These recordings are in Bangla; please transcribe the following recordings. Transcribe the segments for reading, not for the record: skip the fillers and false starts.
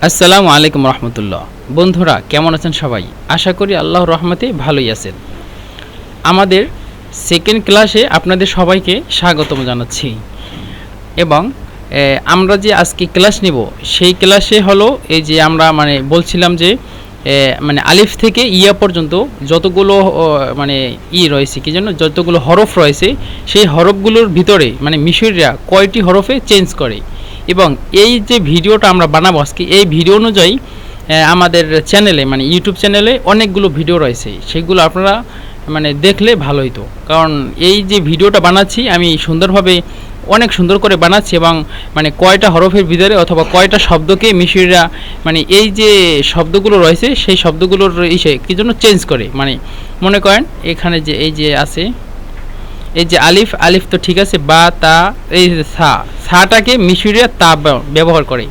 আসসালামু আলাইকুম রহমতুল্লাহ। বন্ধুরা কেমন আছেন সবাই? আশা করি আল্লাহর রহমতে ভালোই আছেন। আমাদের সেকেন্ড ক্লাসে আপনাদের সবাইকে স্বাগতম জানাচ্ছি এবং আমরা যে আজকে ক্লাস নেব সেই ক্লাসে হলো এই যে আমরা বলছিলাম যে আলিফ থেকে ইয়া পর্যন্ত যতগুলো রয়েছে কি জন্য যতগুলো হরফ রয়েছে সেই হরফগুলোর ভিতরে মিশরীরা কয়টি হরফে চেঞ্জ করে এবং এই যে ভিডিওটা আমরা বানাবো আজকে এই ভিডিও অনুযায়ী আমাদের চ্যানেলে ইউটিউব চ্যানেলে অনেকগুলো ভিডিও রয়েছে, সেগুলো আপনারা দেখলে ভালো হতো। কারণ এই যে ভিডিওটা বানাচ্ছি আমি সুন্দরভাবে অনেক সুন্দর করে বানাচ্ছি এবং কয়টা হরফের ভিতরে অথবা কয়টা শব্দকে মিশরীরা এই যে শব্দগুলো রয়েছে সেই শব্দগুলোর কী জন্য চেঞ্জ করে। মনে করেন এখানে যে এই যে আছে এই যে আলিফ, আলিফ তো ঠিক আছে, বা তা, এই যে সাটাকে মিশরীরা তা ব্যবহার করে,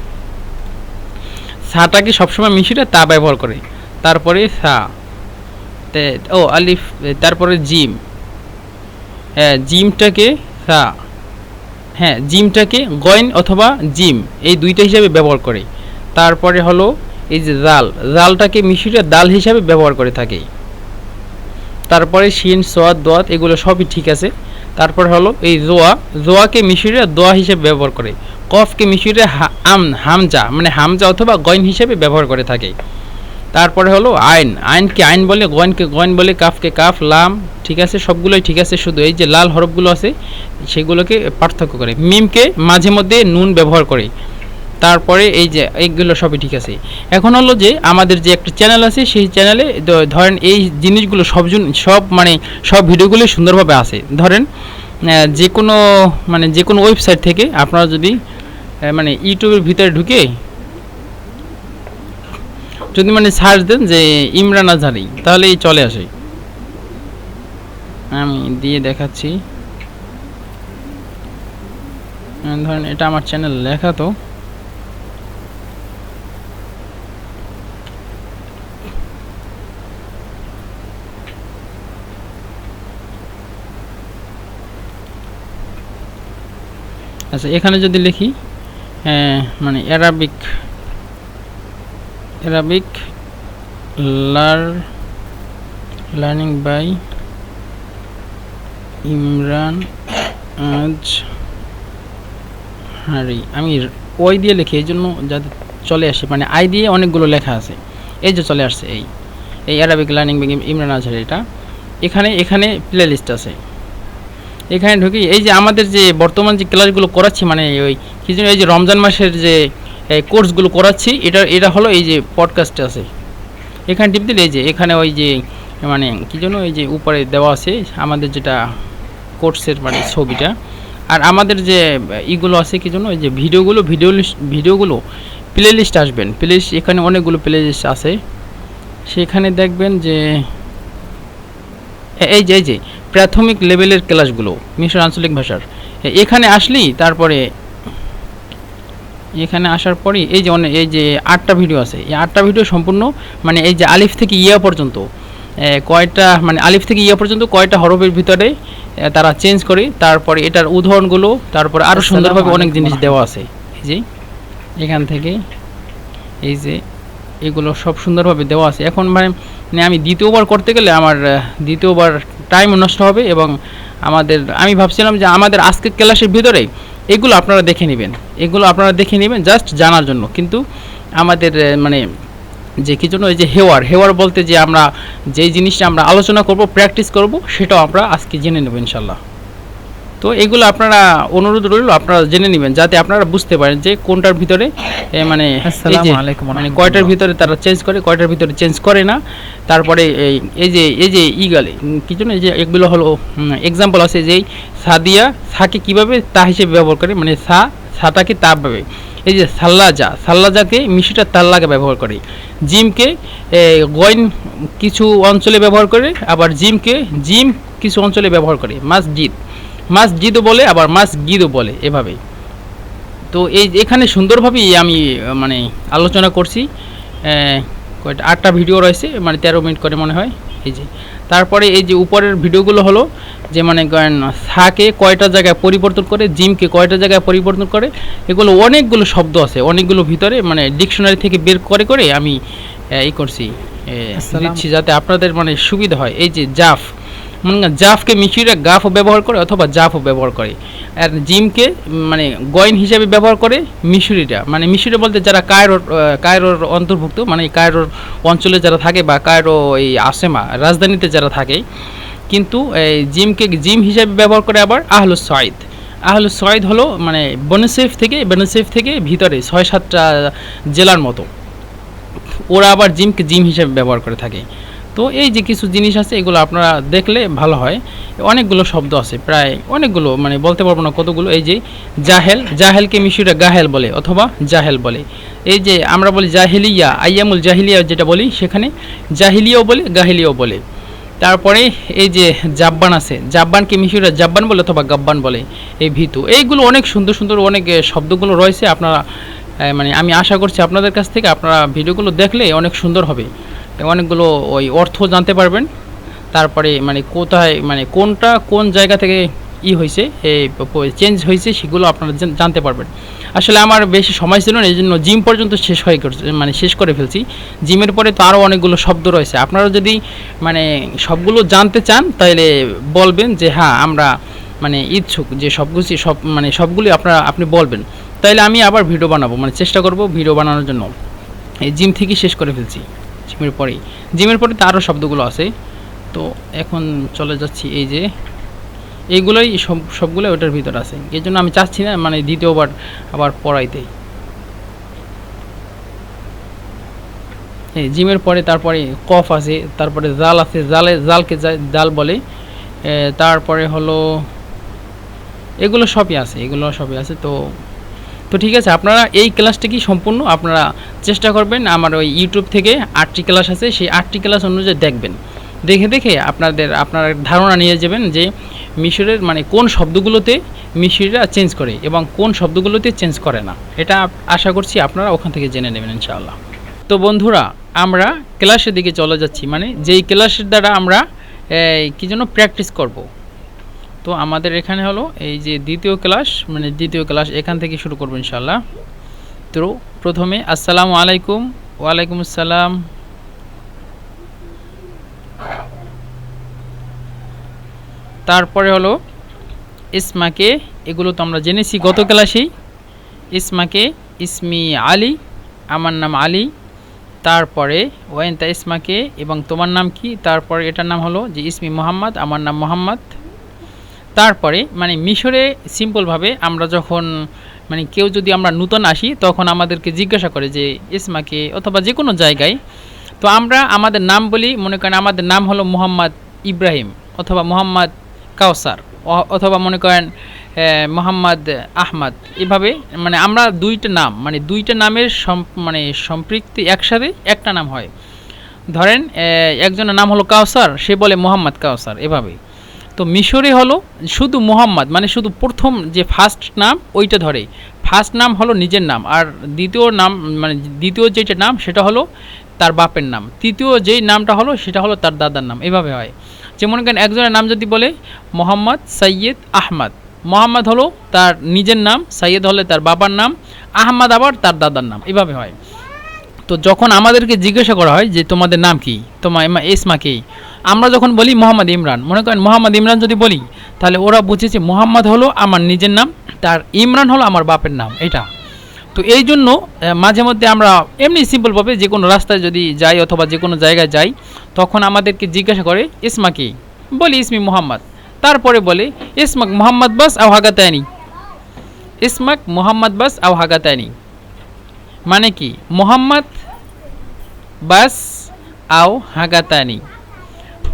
সাটাকে সবসময় মিশরীরা তা ব্যবহার করে। তারপরে সা ও আলিফ, তারপরে জিম, জিমটাকে সা, জিমটাকে গয়ন অথবা জিম এই দুইটা হিসাবে ব্যবহার করে। তারপরে হলো এই যে জাল, জালটাকে মিশরীরা দাল হিসাবে ব্যবহার করে থাকে। তারপরে শিন, সোয়াদ, দোয়াত এগুলো সবই ঠিক আছে। তারপর হলো এই জোয়া, জোয়াকে মিশরীরা দোয়া হিসেবে ব্যবহার করে। কফকে মিশরীরা হামজা হামজা অথবা গয়ন হিসেবে ব্যবহার করে থাকে। তারপরে হলো আইন, আইনকে আইন বলে, গয়নকে গয়ন বলে, কাফকে কাফ, লাম ঠিক আছে, সবগুলোই ঠিক আছে, শুধু এই যে লাল হরফগুলো আছে সেগুলোকে পার্থক্য করে। মিমকে মাঝে মধ্যে নুন ব্যবহার করে। তারপরে এই যে এইগুলো সবই ঠিক আছে। এখন হলো যে আমাদের যে একটা চ্যানেল আছে সেই চ্যানেলে ধরেন এই জিনিসগুলো সব ভিডিওগুলো সুন্দরভাবে আসে। ধরেন যে কোনো ওয়েবসাইট থেকে আপনারা যদি ইউটিউবের ভিতরে ঢুকে যদি সার্চ দেন যে ইমরান আজহারি, তাহলেই চলে আসে। আমি দিয়ে দেখাচ্ছি। ধরেন এটা আমার চ্যানেল লেখা, তো আচ্ছা এখানে যদি লিখি Arabic learning by Imran Azhari, আমি ওই দিয়ে লিখি এই জন্য যাতে চলে আসে, আই দিয়ে অনেকগুলো লেখা আছে, এই যে চলে আসছে এই Arabic learning by Imran Azhari. এটা এখানে প্লে লিস্ট আছে। এখানে ঢুকি এই যে আমাদের যে বর্তমান যে ক্লাসগুলো করাচ্ছি ওই কি জন্য এই যে রমজান মাসের যে কোর্সগুলো করাচ্ছি এটা হলো এই যে পডকাস্টে আছে। এখানে টিপ দিলে এই যে এখানে ওই যে কি জন্য এই যে উপরে দেওয়া আছে আমাদের যেটা কোর্সের ছবিটা, আর আমাদের যে ইগুলো আছে কি জন্য এই যে ভিডিওগুলো প্লে লিস্ট আসবেন, প্লে লিস্ট এখানে অনেকগুলো প্লে লিস্ট আছে। সেখানে দেখবেন যে এই যে প্রাথমিক লেভেলের ক্লাসগুলো মিশর আঞ্চলিক ভাষার, এখানে আসলেই তারপরে এখানে আসার পরেই এই যে 8টা ভিডিও আছে, এই 8টা ভিডিও সম্পূর্ণ এই যে আলিফ থেকে ইয়া পর্যন্ত কয়টা আলিফ থেকে ইয়া পর্যন্ত কয়টা হরফের ভিতরে তারা চেঞ্জ করে, তারপরে এটার উদাহরণগুলো, তারপরে আরও সুন্দরভাবে অনেক জিনিস দেওয়া আছে। এই যে এখান থেকে এই যে এগুলো সব সুন্দরভাবে দেওয়া আছে। এখন আমি দ্বিতীয়বার করতে গেলে আমার দ্বিতীয়বার টাইম নষ্ট হবে এবং আমি ভাবছিলাম যে আমাদের আজকের ক্লাসের ভিতরে এগুলো আপনারা দেখে নেবেন জাস্ট জানার জন্য। কিন্তু আমাদের যে কি জন্য এই যে হেওয়ার বলতে যে আমরা যেই জিনিসটা আমরা আলোচনা করব, প্র্যাকটিস করব, সেটাও আমরা আজকে জেনে নেব ইনশাল্লাহ। তো এগুলো আপনারা অনুরোধ রইল আপনারা জেনে নেবেন যাতে আপনারা বুঝতে পারেন যে কোনটার ভিতরে কয়টার ভিতরে তারা চেঞ্জ করে, কয়টার ভিতরে চেঞ্জ করে না। তারপরে এই যে ইগালে কি জন্য এই যে এগুলো হলো এক্সাম্পল আছে যে সাদিয়া সাকে কিভাবে তা হিসেবে ব্যবহার করে, সাটাকে তা ভাবে। এই যে সাল্লাজাকে মিশিটা তাল্লাকে ব্যবহার করে। জিমকে গয়ন কিছু অঞ্চলে ব্যবহার করে, আবার জিমকে জিম কিছু অঞ্চলে ব্যবহার করে। মাসজিদও বলে, আবার মাসগিদও বলে, এভাবে। তো এখানে সুন্দরভাবেই আমি আলোচনা করছি। কয়টা 8টা ভিডিও রয়েছে 13 মিনিট করে মনে হয়। এই যে তারপরে এই যে উপরের ভিডিওগুলো হলো যে মানে থাকে কয়টা জায়গায় পরিবর্তন করে, জিমকে কয়টা জায়গায় পরিবর্তন করে, এগুলো অনেকগুলো শব্দ আছে, অনেকগুলো ভিতরে মানে ডিকশনারি থেকে বের করে করে আমি এই করছি দিচ্ছি যাতে আপনাদের মানে সুবিধা হয়। এই যে জাফ, মনে করেন জাফকে মিশরিরা গাফও ব্যবহার করে অথবা জাফও ব্যবহার করে, আর জিমকে মানে গয়েন হিসেবে ব্যবহার করে মিশরিরা, মানে মিশরি বলতে যারা কায়রোর অন্তর্ভুক্ত, মানে কায়রোর অঞ্চলে যারা থাকে বা কায়রো এই আসেমা রাজধানীতে যারা থাকে, কিন্তু এই জিমকে জিম হিসেবে ব্যবহার করে আবার আহলুস সয়দ। আহলুস সয়দ হলো মানে বেনুসেফ থেকে ভিতরে 6-7টা জেলার মতো, ওরা আবার জিমকে জিম হিসেবে ব্যবহার করে থাকে। তো এই যে কিছু জিনিস আছে এগুলো আপনারা দেখলে ভালো হয়, অনেকগুলো শব্দ আছে, প্রায় অনেকগুলো, মানে বলতে পারবো না কতগুলো। এই যে জাহেলকে মিশরিরা গাহেল বলে অথবা জাহেল বলে। এই যে আমরা বলি জাহিলিয়া, আইয়ামুল জাহিলিয়া যেটা বলি, সেখানে জাহিলিয়াও বলে গাহিলিয়াও বলে। তারপরে এই যে জাব্বান আছে, জাব্বানকে মিশরিরা জাব্বান বলে অথবা গাব্বান বলে। এই ভিতু, এইগুলো অনেক সুন্দর সুন্দর অনেক শব্দগুলো রয়েছে, আপনারা মানে আমি আশা করছি আপনাদের কাছ থেকে আপনারা ভিডিওগুলো দেখলে অনেক সুন্দর হবে, অনেকগুলো ওই অর্থ জানতে পারবেন। তারপরে মানে কোথায় মানে কোনটা কোন জায়গা থেকে হয়েছে চেঞ্জ হয়েছে সেগুলো আপনারা জানতে পারবেন। আসলে আমার বেশি সময় ছিল না, এই জন্য জিম পর্যন্ত শেষ করে ফেলছি। জিমের পরে তো আরও অনেকগুলো শব্দ রয়েছে, আপনারা যদি মানে সবগুলো জানতে চান তাহলে বলবেন যে হ্যাঁ আমরা মানে ইচ্ছুক যে সবগুলি আপনি বলবেন, তাইলে আমি আবার ভিডিও বানাবো, মানে চেষ্টা করব ভিডিও বানানোর জন্য। এই জিম থেকেই শেষ করে ফেলছি, জিমের পরে তো আরও শব্দগুলো আছে। তো এখন চলে যাচ্ছি, এই যে এইগুলোই সবগুলো ওটার ভিতর আছে, এই জন্য আমি চাচ্ছি না মানে দ্বিতীয়বার আবার পড়াইতে। এই জিমের পরে তারপরে কফ আছে, তারপরে জাল আছে, জালকে জাল বলে। তারপরে হলো এগুলো সবই আছে। তো ঠিক আছে, আপনারা এই ক্লাসটা কি সম্পূর্ণ আপনারা চেষ্টা করবেন, আমার ওই ইউটিউব থেকে 8টি ক্লাস আছে, সেই 8টি ক্লাস অনুযায়ী দেখবেন, দেখে আপনারা ধারণা নিয়ে যাবেন যে মিশরের মানে কোন শব্দগুলোতে মিশরিরা চেঞ্জ করে এবং কোন শব্দগুলোতে চেঞ্জ করে না। এটা আশা করছি আপনারা ওখান থেকে জেনে নেবেন ইনশাআল্লাহ। তো বন্ধুরা, আমরা ক্লাসের দিকে চলে যাচ্ছি, মানে যেই ক্লাসের দ্বারা আমরা কি যেন প্র্যাকটিস করব। তো আমাদের এখানে হলো এই যে দ্বিতীয় ক্লাস এখান থেকে শুরু করব ইনশাআল্লাহ। তো প্রথমে আসসালামু আলাইকুম, ওয়ালাইকুম আসসালাম। তারপরে হলো ইসমাকে, এগুলো তো আমরা জেনেছি গত ক্লাসেই। ইসমাকে, ইসমি আলী, আমার নাম আলী। তারপরে ওয়াইনতা ইসমাকে, এবং তোমার নাম কি, তারপরে এটার নাম হলো যে ইসমি মোহাম্মদ, আমার নাম মোহাম্মদ। তারপরে মানে মিশরে সিম্পলভাবে আমরা যখন মানে কেউ যদি আমরা নূতন আসি তখন আমাদেরকে জিজ্ঞাসা করে যে ইসমাকে, অথবা যে কোনো জায়গায়, তো আমরা আমাদের নাম বলি, মনে করেন আমাদের নাম হলো মোহাম্মদ ইব্রাহিম অথবা মোহাম্মদ কাউসার অথবা মনে করেন মোহাম্মদ আহমদ, এভাবে মানে আমরা দুইটা নামের সম্পৃক্তি একসাথে একটা নাম হয়। ধরেন একজনের নাম হলো কাউসার, সে বলে মোহাম্মদ কাউসার, এভাবে। তো মিশরে হলো শুধু মোহাম্মদ, মানে শুধু প্রথম যে ফার্স্ট নাম ওইটা ধরে, ফার্স্ট নাম হলো নিজের নাম, আর দ্বিতীয় যেটা নাম সেটা হলো তার বাপের নাম, তৃতীয় যেই নামটা হলো সেটা হলো তার দাদার নাম, এভাবে হয়। যেমন করেন একজনের নাম যদি বলে মোহাম্মদ সৈয়দ আহমদ, মোহাম্মদ হলো তার নিজের নাম, সৈয়দ হলে তার বাবার নাম, আহমদ আবার তার দাদার নাম, এভাবে হয়। তো যখন আমাদেরকে জিজ্ঞাসা করা হয় যে তোমাদের নাম কি, তোমার ইসমা কি, আমরা যখন বলি মোহাম্মদ ইমরান, মনে করেন মোহাম্মদ ইমরান যদি বলি, তাহলে ওরা বুঝেছে মোহাম্মদ হলো আমার নিজের নাম, তার ইমরান হলো আমার বাপের নাম, এটা। তো এই জন্য মাঝে মধ্যে আমরা এমনি সিম্পলভাবে যে কোনো রাস্তায় যদি যাই অথবা যে কোনো জায়গায় যাই, তখন আমাদেরকে জিজ্ঞাসা করে ইসমা কি, বলি ইসমি মোহাম্মদ, তারপরে বলে ইসমাক মোহাম্মদ বাস আও হাগাতানি, ইসমাক মোহাম্মদ বাস আও হাগাতানি, মানে কি মোহাম্মদ বাস আও হাগাতানি,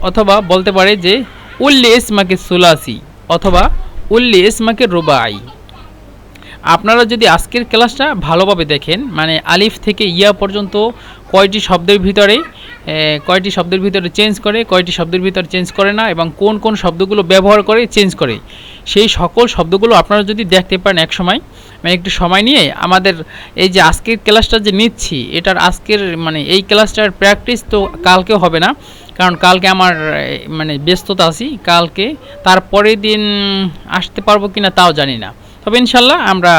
অথবা বলতে পারে যে উল্লি ইসমাকে সুলাসি অথবা উল্লি ইসমাকে রুবাই। আপনারা যদি আজকের ক্লাসটা ভালোভাবে দেখেন, মানে আলিফ থেকে ইয়া পর্যন্ত কয়টি শব্দের ভিতরে চেঞ্জ করে, কয়টি শব্দের ভিতরে চেঞ্জ করে না, এবং কোন কোন শব্দগুলো ব্যবহার করে চেঞ্জ করে, সেই সকল শব্দগুলো আপনারা যদি দেখতে পারেন এক সময়, মানে একটু সময় নিয়ে আমাদের এই যে আজকের ক্লাসটা যে নিচ্ছি, এটার আজকের মানে এই ক্লাসটার প্র্যাকটিস তো কালকেও হবে না, কারণ কালকে আমার মানে ব্যস্ততা আছি, কালকে তারপরের দিন আসতে পারবো কিনা তাও জানি না। তবে ইনশাল্লাহ আমরা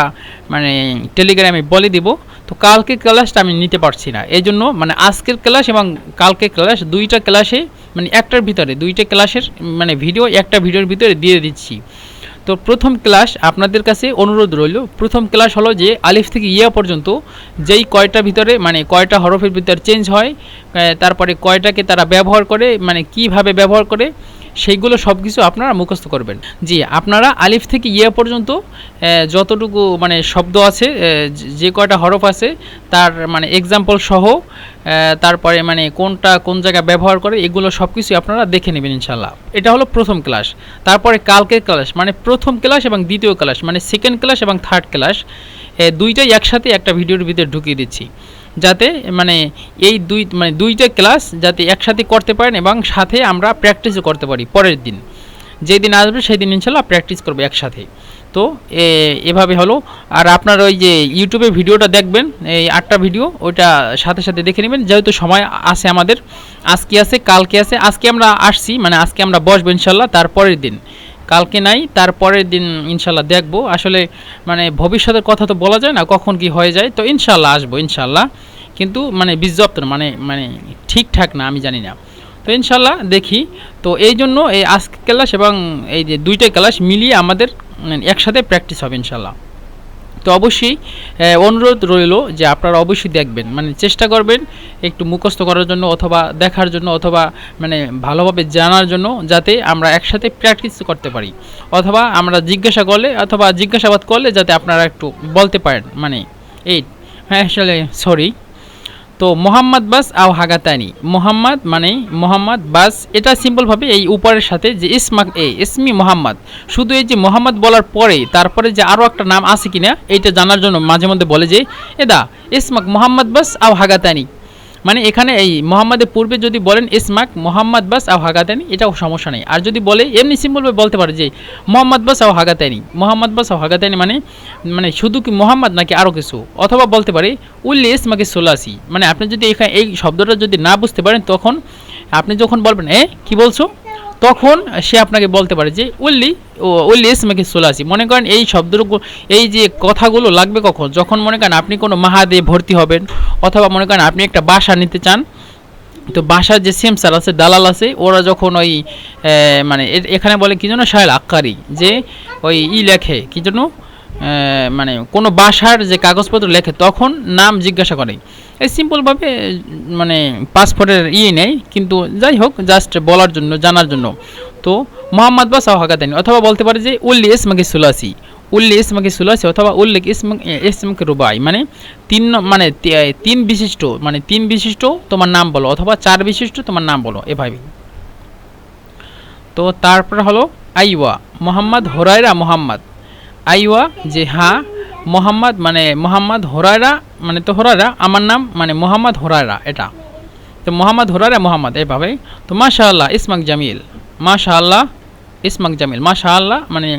মানে টেলিগ্রামে বলে দিব। তো কালকে ক্লাসটা আমি নিতে পারছি না, এই জন্য মানে আজকের ক্লাস এবং কালকে ক্লাস দুইটা ক্লাসে মানে একটার ভিতরে দুইটা ক্লাসের মানে ভিডিও একটা ভিডিওর ভিতরে দিয়ে দিচ্ছি। তো প্রথম ক্লাস আপনাদের কাছে অনুরোধ রইল, প্রথম ক্লাস হলো যে আলিফ থেকে ইয়া পর্যন্ত যেই কয়টা ভিতরে মানে কয়টা হরফের ভিতরে চেঞ্জ হয়, তারপরে কয়টাকে তারা ব্যবহার করে মানে কিভাবে ব্যবহার করে, সেইগুলো সব কিছু আপনারা মুখস্থ করবেন। জি, আপনারা আলিফ থেকে ইয়া পর্যন্ত যতটুকু মানে শব্দ আছে, যে কয়টা হরফ আছে তার মানে এক্সাম্পল সহ, তারপরে মানে কোনটা কোন জায়গায় ব্যবহার করে এগুলো সব কিছু আপনারা দেখে নেবেন ইনশাল্লাহ। এটা হলো প্রথম ক্লাস। তারপরে কালকের ক্লাস মানে প্রথম ক্লাস এবং দ্বিতীয় ক্লাস মানে সেকেন্ড ক্লাস এবং থার্ড ক্লাস দুইটাই একসাথে একটা ভিডিওর ভিতরে ঢুকিয়ে দিচ্ছি, যাতে মানে এই দুইটা ক্লাস যাতে একসাথে করতে পারেন এবং সাথে আমরা প্র্যাকটিসও করতে পারি। পরের দিন যেদিন আসবে সেই দিন ইনশাল্লাহ প্র্যাকটিস করবো একসাথে। তো এভাবে হলো। আর আপনার ওই যে ইউটিউবে ভিডিওটা দেখবেন, এই 8টা ভিডিও ওইটা সাথে সাথে দেখে নেবেন, যেহেতু সময় আছে আমাদের, আজকে আছে কালকে আছে। আজকে আমরা আসছি মানে আজকে আমরা বসবো ইনশাল্লাহ, তারপরের দিন কালকে নাই তারপরের দিন ইনশাল্লাহ দেখব। আসলে মানে ভবিষ্যতের কথা তো বলা যায় না, কখন কি হয়ে যায়। তো ইনশাল্লাহ আসবো ইনশাল্লাহ, কিন্তু মানে বিজ্ঞপ্ত মানে মানে ঠিকঠাক না, আমি জানি না। তো ইনশাল্লাহ দেখি। তো এই জন্য এই আজকে ক্লাস এবং এই যে দুইটা ক্লাস মিলিয়ে আমাদের একসাথে প্র্যাকটিস হবে ইনশাল্লাহ। তো অবশ্যই অনুরোধ রইল যে আপনারা অবশ্যই দেখবেন, মানে চেষ্টা করবেন একটু মুখস্থ করার জন্য অথবা দেখার জন্য অথবা মানে ভালোভাবে জানার জন্য, যাতে আমরা একসাথে প্র্যাকটিস করতে পারি, অথবা আমরা জিজ্ঞাসা করলে অথবা জিজ্ঞাসাবাদ করলে যাতে আপনারা একটু বলতে পারেন। মানে এই হ্যাঁ আসলে সরি। তো মোহাম্মদ বাস আও হাগাতানি, মোহাম্মদ মানে মোহাম্মদ বাস, এটা সিম্পলভাবে এই উপরের সাথে যে ইসমি মোহাম্মদ, শুধু এই যে মোহাম্মদ বলার পরে তারপরে যে আরও একটা নাম আছে কিনা এইটা জানার জন্য মাঝে মধ্যে বলে যে এদা ইসমাক মোহাম্মদ বাস আও হাগাতানি, মানে এখানে এই মোহাম্মদের পূর্বে যদি বলেন ইসমাক মোহাম্মদ বাস আও হাগাতানি এটাও সমস্যা নেই। আর যদি বলে এমনি সিম্পলভাবে বলতে পারে যে মোহাম্মদ বাস আও হাগাতানি, মোহাম্মদ বাস আও হাগাতানি মানে মানে শুধু কি মোহাম্মদ নাকি আরও কিছু, অথবা বলতে পারে উল্লি ইসমাকে সোলাসি, মানে আপনি যদি এখানে এই শব্দটা যদি না বুঝতে পারেন তখন আপনি যখন বলবেন কি বলছো, তখন সে আপনাকে বলতে পারে যে উল্লি ইসমাকে সোলাসি। মনে করেন এই শব্দগুলো এই যে কথাগুলো লাগবে কখন, যখন মনে করেন আপনি কোনো মাহাদে ভর্তি হবেন, অথবা মনে করেন আপনি একটা বাসা নিতে চান, তো বাসার যে সেমসার আছে দালাল আছে ওরা যখন ওই মানে এখানে বলে কী জন্য সাহেল আক্কারি, যে ওই লেখে কী জন্য মানে কোনো বাসার যে কাগজপত্র লেখে তখন নাম জিজ্ঞাসা করে, এই সিম্পলভাবে মানে পাসপোর্টের নেই, কিন্তু যাই হোক জাস্ট বলার জন্য জানার জন্য। তো মোহাম্মদ বাস আও হাগাতানি, অথবা বলতে পারে যে উল্লি ইসমাকে সুলাসি, উল্লি ইসমাকে সুলাসি, অথবা উল্লেখ ইসমাকে রুবাই, মানে তিন বিশিষ্ট তোমার নাম বলো, অথবা 4 বিশিষ্ট তোমার নাম বলো, এভাবে। তো তারপর হলো আইওয়া, মোহাম্মদ হোরাইরা মোহাম্মদ, আইওয়া যে হ্যাঁ, মোহাম্মদ মানে মোহাম্মদ হোরাইরা মানে তো হোরাইরা আমার নাম মানে মোহাম্মদ হোরাইরা, এটা তো মোহাম্মদ হোরাইরা মোহাম্মদ এভাবে। তো মাশাআল্লাহ ইসমাক জামিল, মাশাআল্লাহ ইসমাক জামিল, মাশাআল্লাহ মানে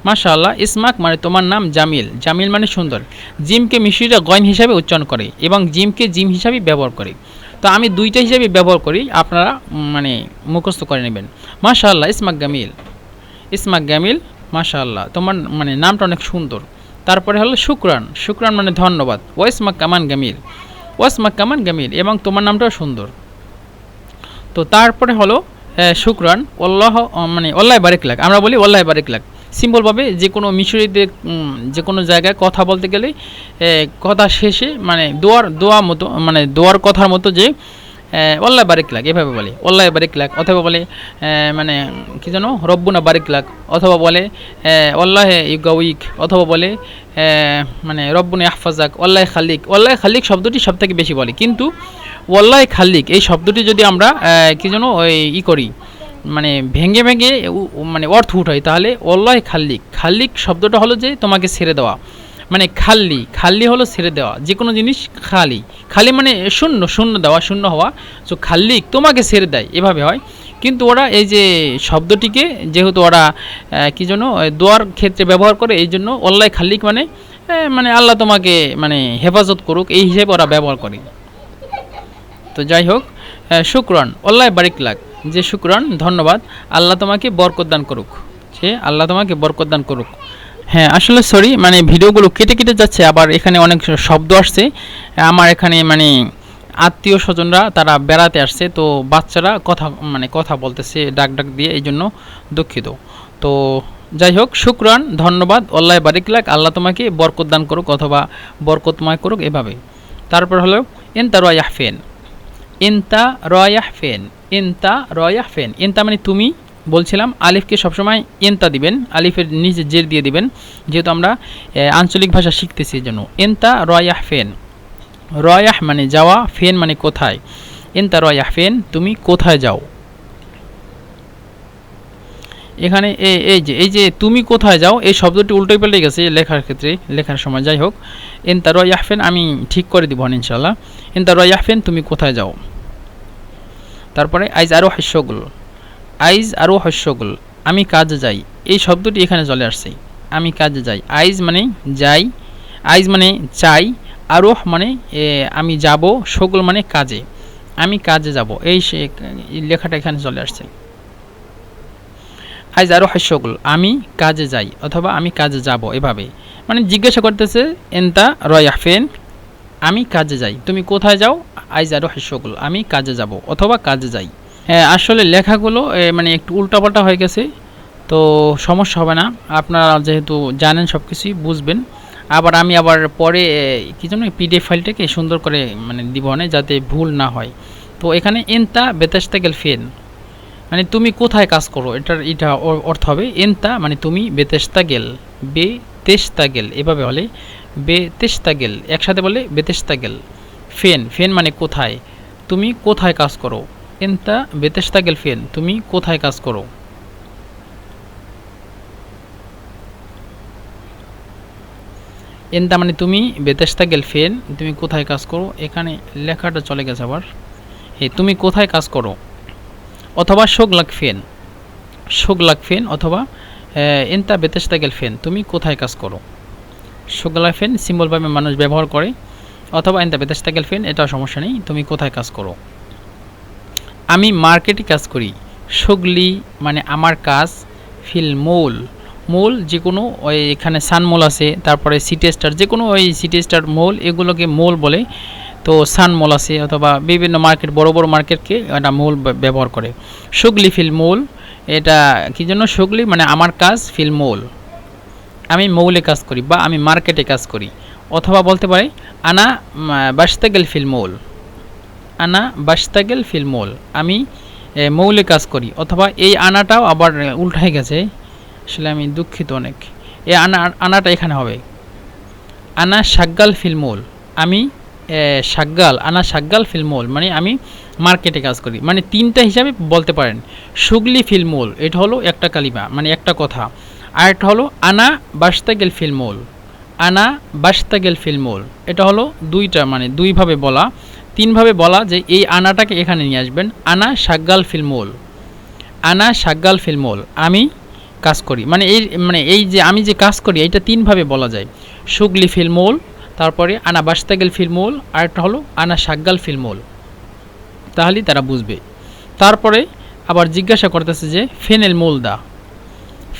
মাশাআল্লাহ ইসমাক মানে তোমার নাম জামিল, জামিল মানে সুন্দর। জিমকে মিশরিরা গয়ন হিসাবে উচ্চারণ করে এবং জিমকে জিম হিসাবে ব্যবহার করে। তো আমি দুইটা হিসাবে ব্যবহার করি, আপনারা মানে মুখস্থ করে নেবেন। মাশাআল্লাহ ইসমাক জামিল, ইসমাক জামিল মাশাআল্লাহ তোমার মানে নামটা অনেক সুন্দর। তারপরে হলো শুকরান, শুকরান মানে ধন্যবাদ। ওয়াসমাক কামান গামিল, ওয়াসমাক কামান গামিল, এবং তোমার নামটাও সুন্দর। তো তারপরে হলো শুকরান আল্লাহ মানে আল্লাহ বারিক লাক, আমরা বলি আল্লাহ বারিক লাক। সিম্পলভাবে যে কোনো মিশরীদের যে কোনো জায়গায় কথা বলতে গেলে কথা শেষে মানে দোয়া মতো মানে দোয়ার কথার মতো যে আল্লাহ বারিক লাক এভাবে বলে, আল্লাহ বারিক লাক, অথবা বলে মানে কি জানো রব্বুনা বারিক লাক, অথবা বলে আল্লাহ ইউগাউইক, অথবা বলে মানে রব্বুনা আহফাজাক, আল্লাহ খালিক। আল্লাহ খালিক শব্দটি সব থেকে বেশি বলে, কিন্তু আল্লাহ খালিক এই শব্দটি যদি আমরা কি জানো ওই করি মানে ভেঙে ভেঙে মানে অর্থ উঠাই, তাহলে আল্লাহ খালিক, খালিক শব্দটা হলো যে তোমাকে ছেড়ে দেওয়া, মানে খালি হলো ছেড়ে দেওয়া, যে কোনো জিনিস খালি মানে শূন্য দেওয়া, শূন্য হওয়া। সো খালিক তোমাকে ছেড়ে দেয়, এভাবে হয়। কিন্তু ওরা এই যে শব্দটিকে যেহেতু ওরা কি জন্য দোয়ার ক্ষেত্রে ব্যবহার করে, এই জন্য আল্লাহ খালিক মানে মানে আল্লাহ তোমাকে মানে হেফাজত করুক এই হিসেবে ওরা ব্যবহার করে। তো যাই হোক, শুকরান আল্লাহ বারিক লাক, যে শুকরান ধন্যবাদ, আল্লাহ তোমাকে বরকত দান করুক, যে আল্লাহ তোমাকে বরকত দান করুক। হ্যাঁ আসলে সরি, মানে ভিডিওগুলো কেটে কেটে যাচ্ছে, আবার এখানে অনেক শব্দ আসছে। আমার এখানে মানে আত্মীয় স্বজনরা তারা বেড়াতে আসছে, তো বাচ্চারা কথা বলতেছে ডাক ডাক দিয়ে, এই জন্য দুঃখিত। তো যাই হোক, শুকরান ধন্যবাদ, আল্লাহ বারিক লাক, আল্লাহ তোমাকে বরকত দান করুক অথবা বরকতময় করুক, এভাবে। তারপর হলো ইনতা রয়াহ ফেন, ইনতা রয়াহ ফেন, ইনতা রয়াহ ফেন। ইনতা মানে তুমি, বলছিলাম আলিফকে সবসময় ইনতা দিবেন, আলিফের নিচে জের দিয়ে দিবেন, যেহেতু আমরা আঞ্চলিক ভাষা শিখতেছি, এই জন্য। ইনতা রয়াহ ফেন, রয়াহ মানে যাওয়া, ফেন মানে কোথায়। ইনতা রয়াহ ফেন, তুমি কোথায় যাও। এখানে এই যে তুমি কোথায় যাও, এই শব্দটি উল্টোই পাল্টে গেছে লেখার ক্ষেত্রে, লেখার সময়। যাই হোক, ইনতা রয়াহ ফেন আমি ঠিক করে দিব ইনশাআল্লাহ। ইনতা রয়াহ ফেন, তুমি কোথায় যাও। তারপরে আইজ আরো হাস্যগুল, আইজ আরো হাস্যগুল, আমি কাজে যাই, এই শব্দটি এখানে চলে আসছে, আমি কাজে যাই। আইজ মানে যাই, আইজ মানে চাই, আরোহ মানে আমি যাব, শগুল মানে কাজে, আমি কাজে যাব, এই লেখাটা এখানে চলে আসছে। আইজ আরো হাস্যগুল, আমি কাজে যাই অথবা আমি কাজে যাব, এভাবে। মানে জিজ্ঞাসা করতেছে এন্তা রয়াহ ফেন, আমি কাজে যাই, তুমি কোথায় যাও। আইজ আরো হাস্যগুল, আমি কাজে যাব অথবা কাজে যাই। আসলে লেখাগুলো মানে একটু উল্টাপাল্টা হয়ে গেছে, তো সমস্যা হবে না, আপনারা যেহেতু জানেন সব কিছুই বুঝবেন। আমি আবার পরে কি জন্য পিডিএফ ফাইলটাকে সুন্দর করে মানে দিব না, যাতে ভুল না হয়। তো এখানে এন্তা বেতাস্তাগেল ফেন, মানে তুমি কোথায় কাজ করো, এটা অর্থ হবে এন্তা মানে তুমি, বেতেস্তাগেল, বেতেস্তাগেল এভাবে হলে বেতেস্তাগেল, একসাথে বলে বেতেস্তাগেল। ফেন, ফেন মানে কোথায়, তুমি কোথায় কাজ করো। এন্তা বেতেস্তাগেল ফেন, তুমি কোথায় কাজ করো। এন্তা মানে তুমি, বেতেস্তাগেল ফেন, তুমি কোথায় কাজ করো। এখানে লেখাটা চলে গেছে আবার, তুমি কোথায় কাজ করো, অথবা শোগলাক ফেন, শোগলাক ফেন, অথবা এন্তা বেতেস্তাগেল ফেন, তুমি কোথায় কাজ করো। শোগলাক ফেন সিম্বলভাবে মানুষ ব্যবহার করে, অথবা এন্তা বেতেস্তাগেল ফেন, এটাও সমস্যা নেই, তুমি কোথায় কাজ করো। আমি মার্কেটে কাজ করি, শোগলি মানে আমার কাজ, ফিল মোল, মোল যে কোনো ওই এখানে সানমোল আছে, তারপরে সিটি স্টার, যে কোনো ওই সিটি স্টার মোল, এগুলোকে মোল বলে। তো সানমোল আছে, অথবা বিভিন্ন মার্কেট, বড় বড় মার্কেটকে এটা মোল ব্যবহার করে। শুগলি ফিল মোল, এটা কি জন্য, শুগলি মানে আমার কাজ, ফিল মোল আমি মৌলে কাজ করি বা আমি মার্কেটে কাজ করি। অথবা বলতে পারি আনা বাস্তাগেল ফিল মোল, আনা বাস্তাগেল ফিল মোল, আমি মৌলে কাজ করি। অথবা এই আনাটাও আবার উল্টাই গেছে, আসলে আমি দুঃখিত অনেক। এই আনাটা এখানে হবে আনা শাগ্গাল ফিল মোল, আমি শাগ্গাল, আনা শাগ্গাল ফিল মোল মানে আমি মার্কেটে কাজ করি। মানে তিনটা হিসাবে বলতে পারেন। শুগলি ফিল মোল, এটা হলো একটা কালিমা, মানে একটা কথা। আর একটা হলো আনা বাস্তাগেল ফিল মোল, আনা বাস্তাগেল ফিল মোল, এটা হলো দুইটা, মানে দুইভাবে বলা, তিনভাবে বলা, যে এই আনাটাকে এখানে নিয়ে আসবেন। আনা শাগ্গাল ফিল মোল, আনা শাগ্গাল ফিল মোল, আমি কাজ করি, মানে এই যে আমি যে কাজ করি, এটা তিনভাবে বলা যায়। শুগলি ফিল মোল, তারপরে আনা বাস্তাগেল ফিল মোল, আর একটা হলো আনা শাগ্গাল ফিল মোল, তাহলেই তারা বুঝবে। তারপরে আবার জিজ্ঞাসা করতেছে যে ফেনেল মোল দা,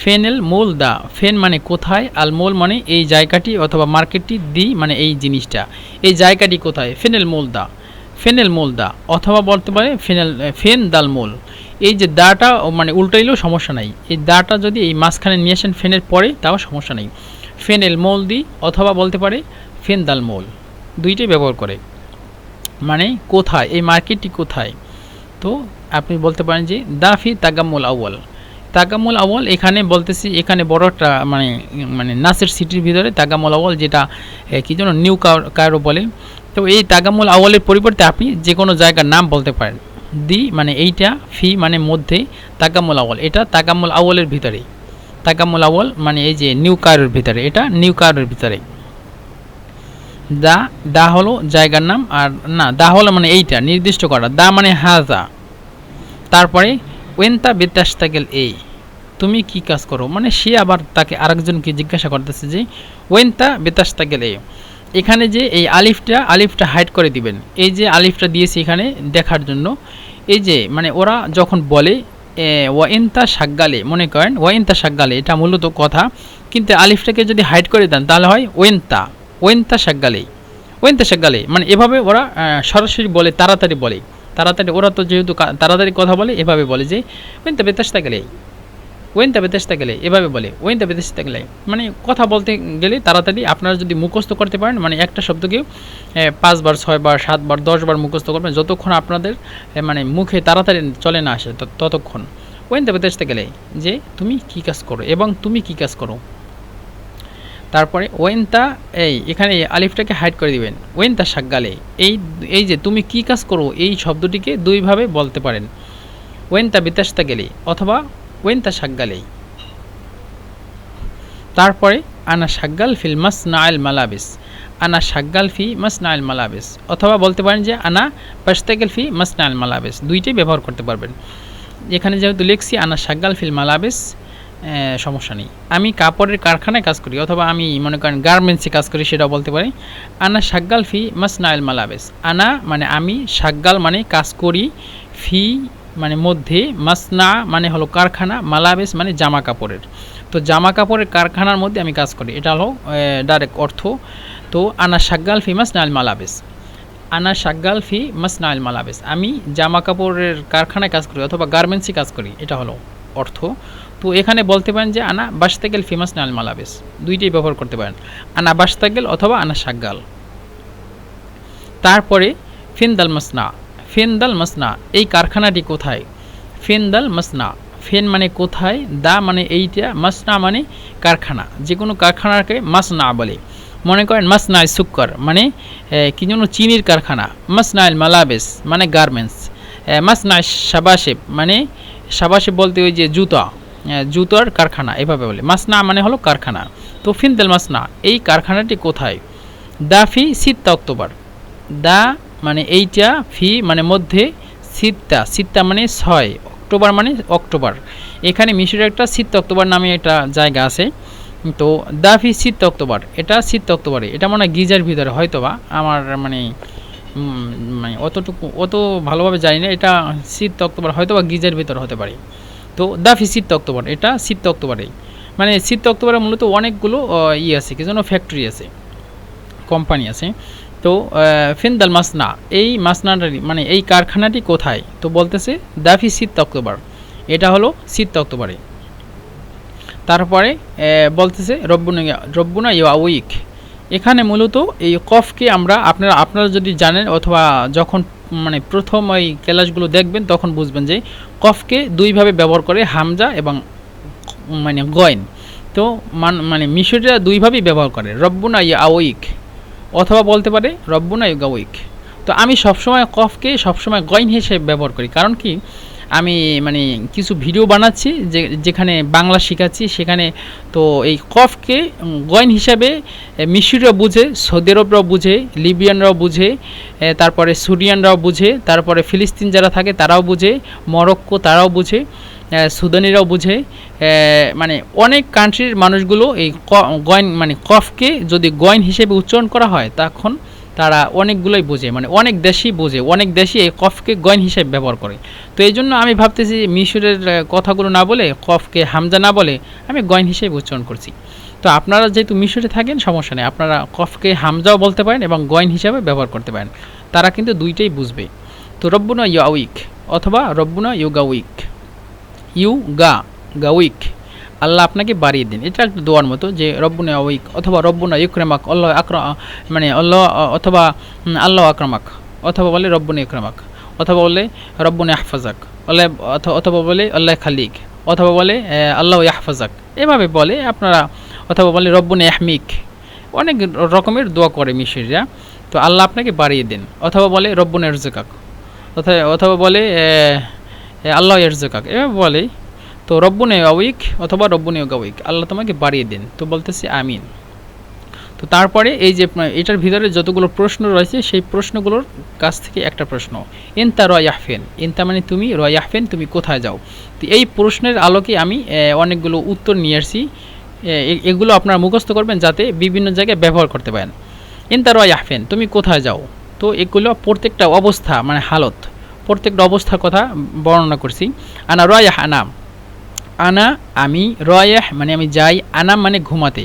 ফেনেল মোল দা, ফেন মানে কোথায়, আল মোল মানে এই জায়গাটি অথবা মার্কেটটি, দি মানে এই জিনিসটা, এই জায়গাটি কোথায়, ফেনেল মোল দা, ফেনেল মোল দা। অথবা বলতে পারে ফেন দাল মোল, এই যে দাটা মানে উল্টাইলেও সমস্যা নাই, এই দাটা যদি এই মাঝখানে নিয়ে আসেন ফেনের পরে, তাও সমস্যা নেই। ফেনেল মোল দি, অথবা বলতে পারে ফেন দাল মোল, দুইটাই ব্যবহার করে, মানে কোথায়, এই মার্কেটটি কোথায়। তো আপনি বলতে পারেন যে দাফি তাগাম্মুল আউয়াল, তাগাম্মুল আউয়াল এখানে বলতেছি, এখানে বড় একটা মানে নাসের সিটির ভিতরে তাগাম্মুল আউয়াল, যেটা কি জন্য নিউ কায়রো বলে। তো এই তাগাম্মুল আউয়ালের পরিবর্তে আপনি যে কোনো জায়গার নাম বলতে পারেন। দি মানে এইটা, ফি মানে মধ্যে, তাগাম্মুল আউয়াল এটা তাগাম্মুল আউয়ালের ভিতরে, তাগাম্মুল আউয়াল মানে এই যে নিউ কায়রোর ভিতরে, এটা নিউ কায়রোর ভিতরে। দা, দা হলো জায়গার নাম, আর না দা হলো মানে এইটা নির্দিষ্ট করা, দা মানে হাজা। তারপরে ওয়েন্তা বেতাস্তাগেল, এই তুমি কি কাজ করো, মানে সে আবার তাকে আরেকজনকে জিজ্ঞাসা করতেছে যে ওয়েন্তা বেতাস্তাগেল, এখানে যে এই আলিফটা হাইড করে দিবেন। এই যে আলিফটা দিয়েছি এখানে দেখার জন্য, এই যে মানে ওরা যখন বলে ওয়াইন্তা সাগ্গালে, মনে করেন ওয়াইন্তা সাগ্গালে, এটা মূলত কথা, কিন্তু আলিফটাকে যদি হাইড করে দেন তাহলে হয় ওয়েন্তা সাগ্গালে, মানে এভাবে ওরা সরাসরি বলে, তাড়াতাড়ি বলে, তাড়াতাড়ি, ওরা তো যেহেতু তাড়াতাড়ি কথা বলে এভাবে বলে যে ওয়েন্তা বেতাস্তা গেলে এভাবে বলে ওয়েন্তা বেতাস্তা গেলে, মানে কথা বলতে গেলে তাড়াতাড়ি। আপনারা যদি মুখস্থ করতে পারেন, মানে একটা শব্দকে 5 বার 6 বার 7 বার 10 বার মুখস্থ করবেন, যতক্ষণ আপনাদের মানে মুখে তাড়াতাড়ি চলে না আসে ততক্ষণ। ওয়েন্তা বেতাস্তা গেলে, যে তুমি কী কাজ করো এবং তুমি কী কাজ করো। তারপরে ওয়েন্তা, এখানে আলিফটাকে হাইড করে দিবেন। ওয়েন্তা সাগ্গালে, এই যে তুমি কী কাজ করো, এই শব্দটিকে দুইভাবে বলতে পারেন, ওয়েন্তা বেতাস্তা গেলে অথবা ওয়েন্তা সাগ্গালে। তারপরে আনা সাগ্গাল ফিল মাসনাইল মালাবিস, আনা সাগ্গাল ফি মাসনাইল মালাবিস, অথবা বলতে পারেন যে আনা বাস্তাগিল ফি মাসনাইল মালাবিস, দুইটাই ব্যবহার করতে পারবেন। এখানে যেহেতু লিখছি আনা সাগ্গাল ফিল মালাবিস, সমস্যা নেই। আমি কাপড়ের কারখানায় কাজ করি, অথবা আমি মনে করেন গার্মেন্টসে কাজ করি, সেটাও বলতে পারি। আনা সাগ্গাল ফি মাসনাইল মালাবিস, আনা মানে আমি, সাগ্গাল মানে কাজ করি, ফি মানে মধ্যে, মাসনা মানে হলো কারখানা, মালাবেস মানে জামা কাপড়ের। তো জামা কাপড়ের কারখানার মধ্যে আমি কাজ করি, এটা হলো ডাইরেক্ট অর্থ। তো আনা সাগ্গাল ফি মাসনাইল মালাবেস, আনা সাগ্গাল ফি মাসনাইল মালাবেস, আমি জামা কাপড়ের কারখানায় কাজ করি অথবা গার্মেন্টসে কাজ করি, এটা হলো অর্থ। তো এখানে বলতে পারেন যে আনা বাস্তাগেল ফি মাসনাইল মালাবেস, দুইটাই ব্যবহার করতে পারেন, আনা বাস্তাগেল অথবা আনা সাগ্গাল। তারপরে ফিনদাল মাসনা, এই কারখানাটি কোথায়? ফিনদাল মাসনা, ফেন মানে কোথায়, দা মানে এইটা, মাসনা মানে কারখানা, যে কোনো কারখানাকে মাসনা বলে। মনে করেন মাসনায় সুক্কর মানে কি যেন চিনির কারখানা, মাসনাইল মালাবেস মানে গার্মেন্টস, মাসনায় শাবাশেব মানে শাবাশেব বলতে ওই যে জুতার কারখানা, এভাবে বলে। মাসনা মানে হলো কারখানা। তো ফিনদাল মাসনা, এই কারখানাটি কোথায়? দা ফি 7 অক্টোবর, দা মানে এইটা, ফি মানে মধ্যে, সিত্তা মানে 6, অক্টোবর মানে অক্টোবর। এখানে মিশরের একটা 7 অক্টোবর নামে একটা জায়গা আছে। তো দা ফি 7 অক্টোবর, এটা 7 অক্টোবরে, এটা মনে হয় গিজার ভিতরে, হয়তোবা আমার মানে অত ভালোভাবে জানি না, এটা 7 অক্টোবর হয়তোবা গিজার ভিতরে হতে পারে। তো দা ফি 7 অক্টোবর, এটা 7 অক্টোবরে, মানে 7 অক্টোবরে মূলত অনেকগুলো আছে, কি যেন ফ্যাক্টরি আছে, কোম্পানি আছে। তো ফিনদাল মাসনা, এই মাসনাটি মানে এই কারখানাটি কোথায়? তো বলতেছে দাফি 7 অক্টোবর, এটা হলো 7 অক্টোবরে। তারপরে বলতেছে রব্বুনা ইয়াউইক, এখানে মূলত এই কফকে আপনারা যদি জানেন, অথবা যখন মানে প্রথম ওই ক্লাসগুলো দেখবেন তখন বুঝবেন যে কফকে দুইভাবে ব্যবহার করে, হামজা এবং মানে গয়েন। তো মানে মিশরীরা দুইভাবেই ব্যবহার করে, রব্বুনা ইয়াউইক অথবা বলতে পারে রব্বুনা ইউগাউইক। তো আমি সবসময় কফকে সবসময় গয়েন হিসেবে ব্যবহার করি, কারণ কি আমি মানে কিছু ভিডিও বানাচ্ছি যেখানে বাংলা শেখাচ্ছি, সেখানে তো এই কফকে গয়েন হিসাবে মিশরীয়রা বুঝে, সৌদি আরবরাও বুঝে, লিবিয়ানরাও বুঝে, তারপরে সুরিয়ানরাও বুঝে, তারপরে ফিলিস্তিন যারা থাকে তারাও বুঝে, মরক্কো তারাও বুঝে, সুদানিরাও বুঝে, মানে অনেক কান্ট্রির মানুষগুলো এই গয়েন মানে কফকে যদি গয়েন হিসেবে উচ্চারণ করা হয় তখন তারা অনেকগুলোই বোঝে, মানে অনেক দেশই বোঝে, অনেক দেশই এই কফকে গয়েন হিসেবে ব্যবহার করে। তো এই জন্য আমি ভাবতেছি মিশরের কথাগুলো না বলে, কফকে হামজা না বলে আমি গয়েন হিসেবে উচ্চারণ করছি। তো আপনারা যেহেতু মিশরে থাকেন সমস্যা নেই, আপনারা কফকে হামজাও বলতে পারেন এবং গয়েন হিসাবে ব্যবহার করতে পারেন, তারা কিন্তু দুইটাই বুঝবে। তো রব্বুনা ইয়াউইক অথবা রব্বুনা ইউগাউইক, গাউইক, আল্লাহ আপনাকে বাড়িয়ে দিন, এটা একটা দোয়ার মতো, যে রব্বুনা ইয়াউইক অথবা রব্বুনা ইউকরামাক, আল্লাহ মানে আল্লাহ, অথবা আল্লাহ আকরামাক, অথবা বলে রব্বুনা ইউকরামাক, অথবা বলে রব্বুনা ইয়াহফাজাক, অথবা বলে আল্লাহ খালিক, অথবা বলে আল্লাহ ইয়াহফাজাক, এভাবে বলে আপনারা, অথবা বলে রব্বুনা ইয়াহমিক, অনেক রকমের দোয়া করে মিশরীরা। তো আল্লাহ আপনাকে বাড়িয়ে দিন, অথবা বলে রব্বুনা ইরজুকাক, অথবা বলে আল্লাহ ইরজুকাক, এভাবে বলে। তো রব্বুনা ইয়াউইক অথবা রব্বুনা ইয়াউইক, আল্লাহ তোমাকে বাড়িয়ে দিন। তো বলতেছি আমিন। তো তারপরে এই যে এটার ভিতরে যতগুলো প্রশ্ন রয়েছে সেই প্রশ্নগুলোর কাছ থেকে একটা প্রশ্ন, ইনতা রয়াহফেন, ইনতা মানে তুমি, রয়াহফেন তুমি কোথায় যাও। তো এই প্রশ্নের আলোকে আমি অনেকগুলো উত্তর নিয়ে আসছি, এগুলো আপনারা মুখস্থ করবেন যাতে বিভিন্ন জায়গায় ব্যবহার করতে পারেন। ইনতা রায়াহ ফিন, তুমি কোথায় যাও। তো এগুলো প্রত্যেকটা অবস্থা মানে হালত, প্রত্যেকটা অবস্থার কথা বর্ণনা করছি। আনা রায়াহ, আনা আনা আমি, রায়াহ মানে আমি যাই, আনাম মানে ঘুমাতে।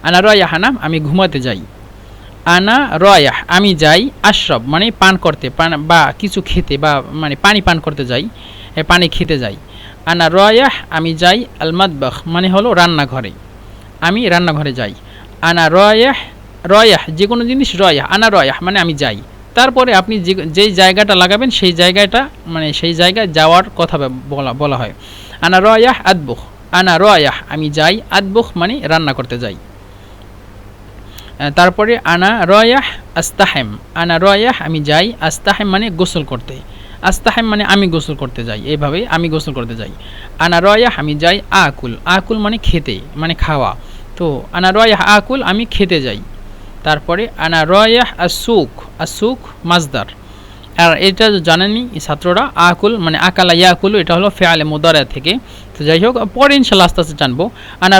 আনা রায়াহ আনাম, আমি ঘুমাতে যাই। আনা রায়াহ আমি যাই, আশরাব মানে পান করতে, পান বা কিছু খেতে বা মানে পানি পান করতে যাই, পানি খেতে যাই। আনা রায়াহ আমি যাই, আল মাতবাখ মানে হলো রান্নাঘরে, আমি রান্নাঘরে যাই। আনা রায়াহ, রায়াহ যে কোনো জিনিস রায়াহ, আনা রায়াহ মানে আমি যাই। তারপরে আপনি যেই জায়গাটা লাগাবেন সেই জায়গাটা মানে সেই জায়গায় যাওয়ার কথা বলা হয়। আনা রায়াহ আদবুখ, আনা রায়াহ আমি যাই, আদবুখ মানে রান্না করতে যাই। তারপরে আনা রায়াহ আস্তাহেম, আনা রায়াহ আমি যাই, আস্তাহেম মানে গোসল করতে, আস্তাহেম মানে আমি গোসল করতে যাই, এইভাবে আমি গোসল করতে যাই। আনা রায়াহ আমি যাই, আকুল, আকুল মানে খেতে মানে খাওয়া, তো আনা রায়াহ আকুল আমি খেতে যাই। তারপরে আনা রায়াহ আসুক, আসুক মাজদার, আর এটা জানেনি ছাত্ররা, আকুল মানে আকালা ইয়াকুল এটা হলো ফেয়ালে মুদারা থেকে। তো যাই হোক, পরে ইনশাল্লাহ আস্তে আস্তে জানবো। আনা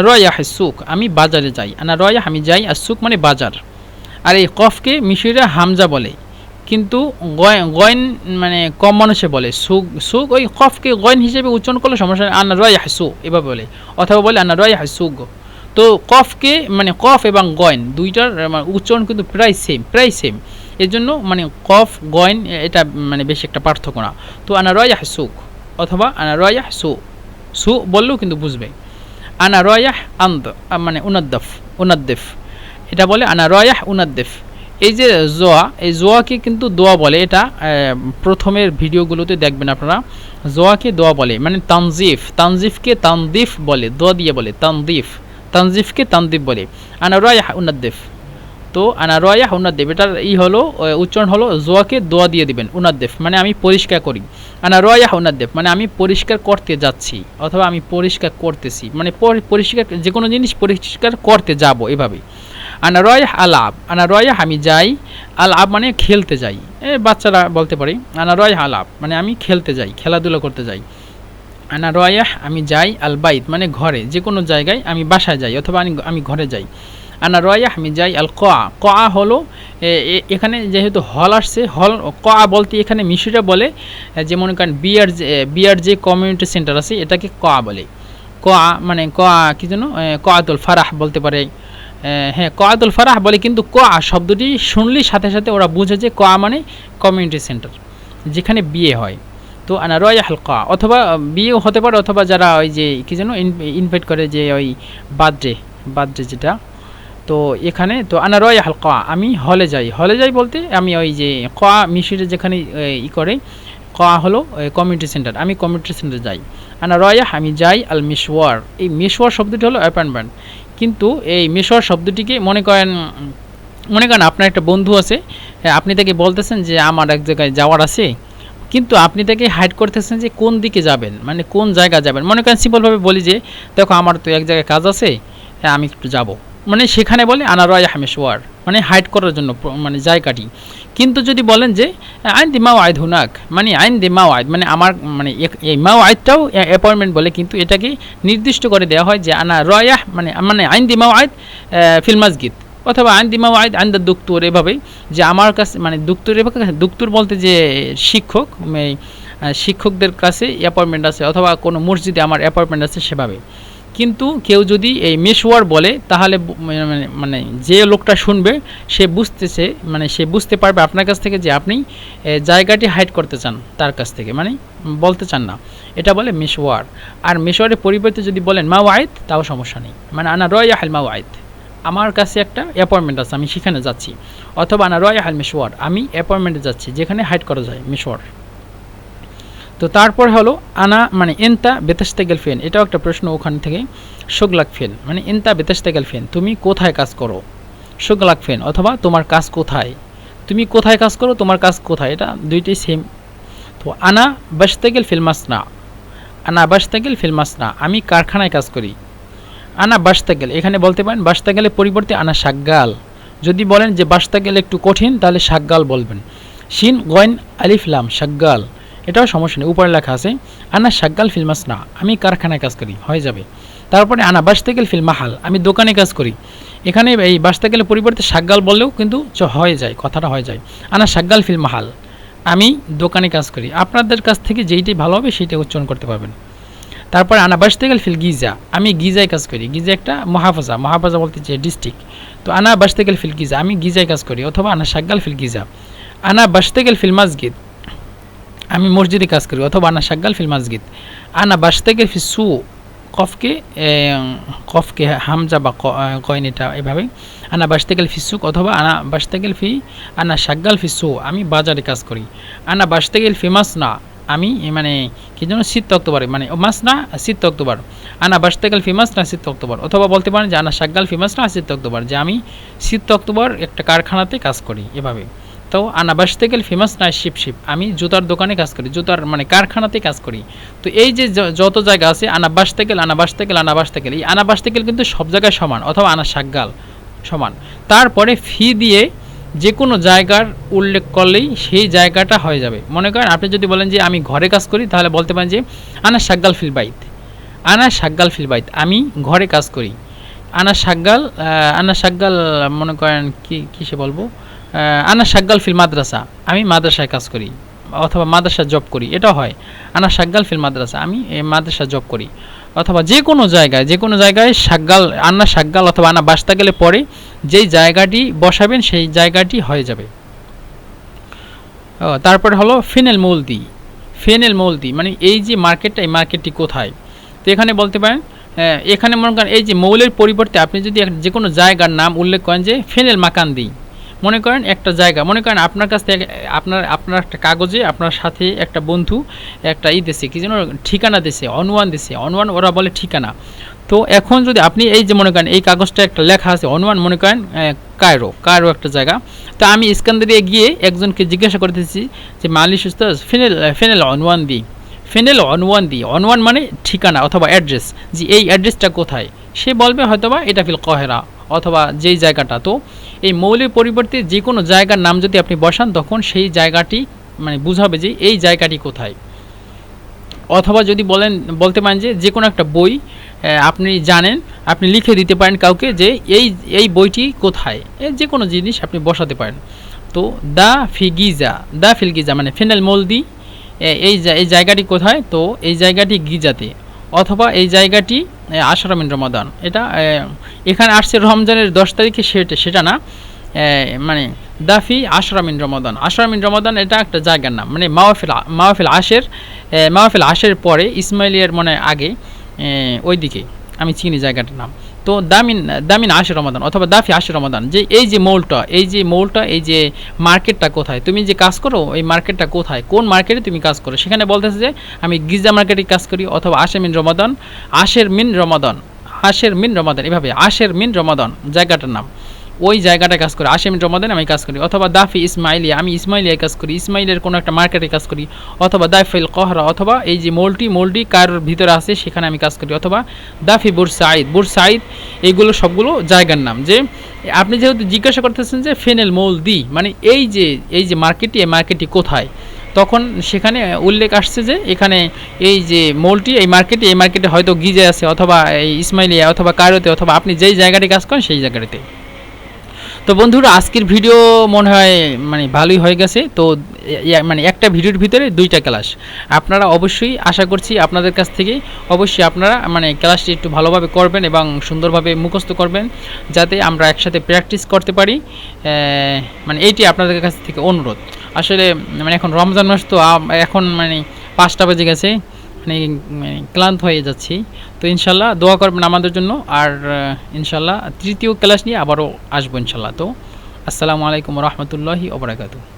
রায়াহ সুক আমি বাজারে যাই, আনা রায়াহ আমি যাই, আর সুক মানে বাজার। আর এই কফকে মিশরিরা হামজা বলে, কিন্তু গয়ন মানে কম মানুষে বলে সুক, সুক ওই কফকে গয়ন হিসেবে উচ্চারণ করলে সমস্যা নেই, আনা রায়াহ সু এভাবে বলে, অথবা বলে আনা রায়াহ সুক। তো কফকে মানে কফ এবং গয়ন দুইটার উচ্চারণ কিন্তু প্রায় সেম, এর জন্য মানে কফ গয়ন এটা মানে বেশি একটা পার্থক্য না। তো আনা রায়াহ সুক অথবা আনা রায়াহ সু, সু বললেও কিন্তু বুঝবে। আনা রায়াহ আন্দ মানে উনাদ্দেফ এটা বলে আনা রায়াহ উনাদ্দেফ। এই যে জোয়া, এই জোয়াকে কিন্তু দোয়া বলে, এটা প্রথমের ভিডিওগুলোতে দেখবেন আপনারা, জোয়াকে দোয়া বলে মানে তানজিফ, তানজিফকে তানদিফ বলে, দোয়া দিয়ে বলে তানদিফ, তানজিফকে তানদিফ বলে। আনা রায়াহ উনাদ্দেফ, তো আনা রায়াহ উনাদ্দেফ এটার হলো উচ্চারণ হলো জোয়াকে দোয়া দিয়ে দিবেন, উনাদ্দেফ মানে আমি পরিষ্কার করি। আনা রায়াহ উনাদ্দেফ মানে আমি পরিষ্কার করতে যাচ্ছি অথবা আমি পরিষ্কার করতেছি, মানে পরিষ্কার যে কোনো জিনিস পরিষ্কার করতে যাব এভাবে। আনা রায়াহ আলাব, আনা রায়াহ আমি যাই, আলাব মানে খেলতে যাই, বাচ্চারা বলতে পারে আনা রায়াহ আলাব মানে আমি খেলতে যাই, খেলাধুলা করতে যাই। আনা রায়াহ আমি যাই, আল বাইত মানে ঘরে, যে কোনো জায়গায় আমি বাসায় যাই অথবা আমি ঘরে যাই। আনা রায়াহ আমি যাই, আল কোয়া, কোয়া হলো এখানে যেহেতু হল আসছে, হল কোয়া বলতে এখানে মিশরিরা বলে যে মনে করেন বিয়ার যে কমিউনিটি সেন্টার আছে এটাকে কোয়া বলে। কোয়া মানে কোয়া কি যেন কোয়াতুল ফারাহ বলতে পারে, হ্যাঁ কোয়াতুল ফারাহ বলে, কিন্তু কোয়া শব্দটি শুনলেই সাথে সাথে ওরা বুঝে যে কোয়া মানে কমিউনিটি সেন্টার যেখানে বিয়ে হয়। তো আনা রায়াহ আল কোয়া, অথবা বিয়েও হতে পারে, অথবা যারা ওই যে কি যেন ইনভাইট করে যে ওই বার্থডে যেটা, তো এখানে তো আনা রায়াহ আল কোয়া আমি হলে যাই বলতে আমি ওই যে কোয়া মিশরে যেখানে করে, কোয়া হলো কমিউনিটি সেন্টার, আমি কমিউনিটি সেন্টার যাই। আনা রায়াহ আমি যাই, আল মিশওয়ার, এই মিশওয়ার শব্দটি হলো অ্যাপয়েন্টমেন্ট, কিন্তু এই মিশওয়ার শব্দটিকে মনে করেন আপনার একটা বন্ধু আছে, আপনি তাকে বলতেছেন যে আমার এক জায়গায় যাওয়ার আছে, কিন্তু আপনি তাকে হাইড করতেছেন যে কোন দিকে যাবেন, মানে কোন জায়গা যাবেন। মনে করেন সিম্পলভাবে বলি যে দেখো আমার তো এক জায়গায় কাজ আছে, আমি একটু যাব, মানে সেখানে বলে আনা রায়াহ মিশওয়ার মানে হাইড করার জন্য মানে জায়গাটি। কিন্তু যদি বলেন যে আইন দি মাও আইদ হুনাক, মানে আইন দি মাও আইদ মানে আমার মানে এই মাও আইদটাও অ্যাপয়েন্টমেন্ট বলে, কিন্তু এটাকে নির্দিষ্ট করে দেওয়া হয় যে আনা রায়াহ মানে আইন দি মাও আইদ ফিল মাসজিদ, অথবা আইন দি মাও আইদ আইন দ্য দুক্তুর, এভাবে যে আমার কাছে মানে দুক্তুর বলতে যে শিক্ষকদের কাছে অ্যাপয়েন্টমেন্ট আছে, অথবা কোনো মসজিদে আমার অ্যাপয়েন্টমেন্ট আছে সেভাবে। কিন্তু কেউ যদি এই মেশওয়ার বলে তাহলে মানে যে লোকটা শুনবে সে বুঝতে পারবে আপনার কাছ থেকে যে আপনি জায়গাটি হাইড করতে চান তার কাছ থেকে, মানে বলতে চান না, এটা বলে মেশওয়ার। আর মেশওয়ারের পরিবর্তে যদি বলেন মাওয়াইদ তাও সমস্যা নেই, মানে আনা রায়াহ আল মাওয়াইদ আমার কাছে একটা অ্যাপয়েন্টমেন্ট আছে আমি সেখানে যাচ্ছি, অথবা আনা রায়াহ আল মেশওয়ার আমি অ্যাপয়েন্টমেন্টে যাচ্ছি যেখানে হাইড করা যায় মেশওয়ার। তো তারপর হলো আনা মানে এন্তা বেতাস্তেগেল ফেন, এটাও একটা প্রশ্ন ওখান থেকে। শুগলাক ফেন মানে এন্তা বেতাস্তেগেল ফেন তুমি কোথায় কাজ করো, শুগলাক ফেন অথবা তোমার কাজ কোথায়, তুমি কোথায় কাজ করো তোমার কাজ কোথায়, এটা দুইটাই সেম। তো আনা বাস্তেগেল ফিল মাসনা, আনা বাস্তেগেল ফিল মাসনা আমি কারখানায় কাজ করি। আনা বাস্তেগেল এখানে বলতে পারেন বাস্তেগেলের পরিবর্তে আনা শাগগাল, যদি বলেন যে বাস্তেগেল একটু কঠিন তাহলে শাগগাল বলবেন। শিন গয়ন আলিফ লাম শাগগাল, এটাও সমস্যা নেই, উপরে লেখা আছে আনা শাগগাল ফিল মাসনা আমি কারখানায় কাজ করি, হয়ে যাবে। তারপরে আনা বাস্তেগেল ফিল মাহাল আমি দোকানে কাজ করি, এখানে এই বাস্তাকেলের পরিবর্তে শাগ্গাল বললেও কিন্তু হয়ে যায়, কথাটা হয়ে যায়। আনা শাগ্গাল ফিল মাহাল, আমি দোকানে কাজ করি। আপনাদের কাছ থেকে যেইটাই ভালো হবে সেইটাই উচ্চারণ করতে পারবেন। তারপরে আনা বাস্তাকেল ফিল গিজা, আমি গিজায় কাজ করি। গিজা একটা মহাফাজা বলতে যে ডিস্ট্রিক্ট। তো আনা বাস্তাকেল ফিল গিজা, আমি গিজায় কাজ করি, অথবা আনা শাগ্গাল ফিল গিজা। আনা বাস্তাকেল ফিল মসজিদ, আমি মসজিদে কাজ করি, অথবা আনা শাগ্গাল ফিল মসজিদ। আনা বাস্তাকেল ফিল সু, কফকে হামজা বা কয়েন এটা এভাবে আনা বাস্তাকেল ফি সুক, অথবা আনা শাগ্গাল ফি সু, আমি বাজারে কাজ করি। আনা বাস্তাকেল ফি মাসনা, আমি মানে কি যেন 7 অক্টোবর, মানে মাসনা 7 অক্টোবর। আনা বাস্তাকেল ফি মাসনা 7 অক্টোবর, অথবা বলতে পারেন যে আনা শাগ্গাল ফি মাসনা 7 অক্টোবর, যে আমি 7 অক্টোবর একটা কারখানাতে কাজ করি, এভাবে। তো আনা বাস্তাকেল ফি মাসনা শিপ, আমি জুতার দোকানে কাজ করি, জুতার মানে কারখানাতে কাজ করি। তো এই যে যত জায়গা আছে আনা বাস্তাকেল, এই আনা বাস্তাকেল কিন্তু সব জায়গায় সমান, অথবা আনা শাগ্গাল সমান। তারপরে ফি দিয়ে যে কোনো জায়গার উল্লেখ করলেই সেই জায়গাটা হয়ে যাবে। মনে করেন আপনি যদি বলেন যে আমি ঘরে কাজ করি, তাহলে বলতে পারেন যে আনা শাগ্গাল ফিল বাইত, আমি ঘরে কাজ করি। আনা শাগ্গাল মনে করেন কিসে বলবো, আনা শাগ্গাল ফিল মাদ্রাসা, আমি মাদ্রাসায় কাজ করি, অথবা মাদ্রাসা জব করি, এটাও হয়। আনা শাগ্গাল ফিল মাদ্রাসা, আমি মাদ্রাসা জব করি। অথবা যে কোনো জায়গায় শাগ্গাল, আনা শাগ্গাল অথবা আনা বাস্তাকেলে পরে যেই জায়গাটি বসাবেন সেই জায়গাটি হয়ে যাবে। তারপরে হলো ফিনেল মৌলদি, মানে এই যে মার্কেটটা, এই মার্কেটটি কোথায়। তো এখানে বলতে পারেন, এখানে মনে করেন এই যে মৌলের পরিবর্তে আপনি যদি যে কোনো জায়গার নাম উল্লেখ করেন, যে ফিনেল মাকান দিই, মনে করেন একটা জায়গা, মনে করেন আপনার কাছ থেকে আপনার একটা কাগজে আপনার সাথে একটা বন্ধু একটা দিছে, কি যেন ঠিকানা দিছে, অনওয়ান ওরা বলে ঠিকানা। তো এখন যদি আপনি এই যে মনে করেন এই কাগজটা একটা লেখা আছে অনওয়ান, মনে করেন কায়রো একটা জায়গা। তো আমি ইস্কান্দারিয়া গিয়ে একজনকে জিজ্ঞাসা করতেছি যে মালিশ উস্তাদ ফেনেল অনওয়ান দি, অনওয়ান মানে ঠিকানা অথবা অ্যাড্রেস, যে এই অ্যাড্রেসটা কোথায়। সে বলবে হয়তোবা এটা ফিল কহেরা, অথবা যেই জায়গাটা। তো এই মৌলের পরিবর্তে যে কোনো জায়গার নাম যদি আপনি বসান, তখন সেই জায়গাটি মানে বুঝাবে যে এই জায়গাটি কোথায়। অথবা যদি বলতে পারেন যে কোনো একটা বই আপনি জানেন, আপনি লিখে দিতে পারেন কাউকে যে এই বইটি কোথায়, যে কোনো জিনিস আপনি বসাতে পারেন। তো দা ফিল গিজা মানে ফিনাল মৌলদি, এই জায়গাটি কোথায়, তো এই জায়গাটি গিজাতে, অথবা এই জায়গাটি 10 মিন রমাদান, এটা এখানে আসছে রমজানের 10 তারিখে, সেটা না, মানে দাফি 10 মিন রমাদান এটা একটা জায়গার নাম, মানে মাওয়াফিল আশের পরে ইসমাইলিয়ার মানে আগে ওই দিকে আমি চিনি জায়গাটার নাম। তো দামিন 10 রমাদান অথবা দাফি 10 রমাদান, যে এই যে মৌলটা এই যে মার্কেটটা কোথায়, তুমি যে কাজ করো এই মার্কেটটা কোথায়, কোন মার্কেটে তুমি কাজ করো। সেখানে বলতেছে যে আমি গিজা মার্কেটে কাজ করি, অথবা আশের মিন রমাদান, এভাবে আশের মিন রমাদান জায়গাটার নাম, ওই জায়গাটা কাজ করি, 10 মিন রমাদান আমি কাজ করি। অথবা দাফি ইসমাইলিয়া, আমি ইসমাইলিয়ায় কাজ করি, ইসমাইলের কোনো একটা মার্কেটে কাজ করি। অথবা দাফিল কহরা, অথবা এই যে মোলটি কারোর ভিতরে আছে সেখানে আমি কাজ করি। অথবা দাফি বুরসাইদ, এইগুলো সবগুলো জায়গার নাম। যে আপনি যেহেতু জিজ্ঞাসা করতেছেন যে ফেনেল মৌলদি মানে এই যে মার্কেটটি, এই মার্কেটটি কোথায়, তখন সেখানে উল্লেখ আসছে যে এখানে এই যে মৌলটি এই মার্কেটে হয়তো গিজে আছে, অথবা এই ইসমাইলিয়া, অথবা কায়রোতে, অথবা আপনি যেই জায়গাটি কাজ করেন সেই জায়গাটিতে। তো বন্ধুরা, আজকের ভিডিও মনে হয় মানে ভালোই হয়ে গেছে। তো মানে একটা ভিডিওর ভিতরে 2টা ক্লাস, আপনারা অবশ্যই আশা করছি আপনাদের কাছ থেকে অবশ্যই আপনারা মানে ক্লাসটি একটু ভালোভাবে করবেন এবং সুন্দরভাবে মুখস্থ করবেন, যাতে আমরা একসাথে প্র্যাকটিস করতে পারি। মানে এইটি আপনাদের কাছ থেকে অনুরোধ। আসলে মানে এখন রমজান মাস, তো এখন মানে 5টা বেজে গেছে, মানে ক্লান্ত হয়ে যাচ্ছি। তো ইনশাল্লাহ দোয়া করবেন আমাদের জন্য। আর ইনশাল্লাহ তৃতীয় ক্লাস নিয়ে আবারও আসবো ইনশাল্লাহ। তো আসসালামু আলাইকুম রহমতুল্লাহি ওয়া বারাকাতুহু।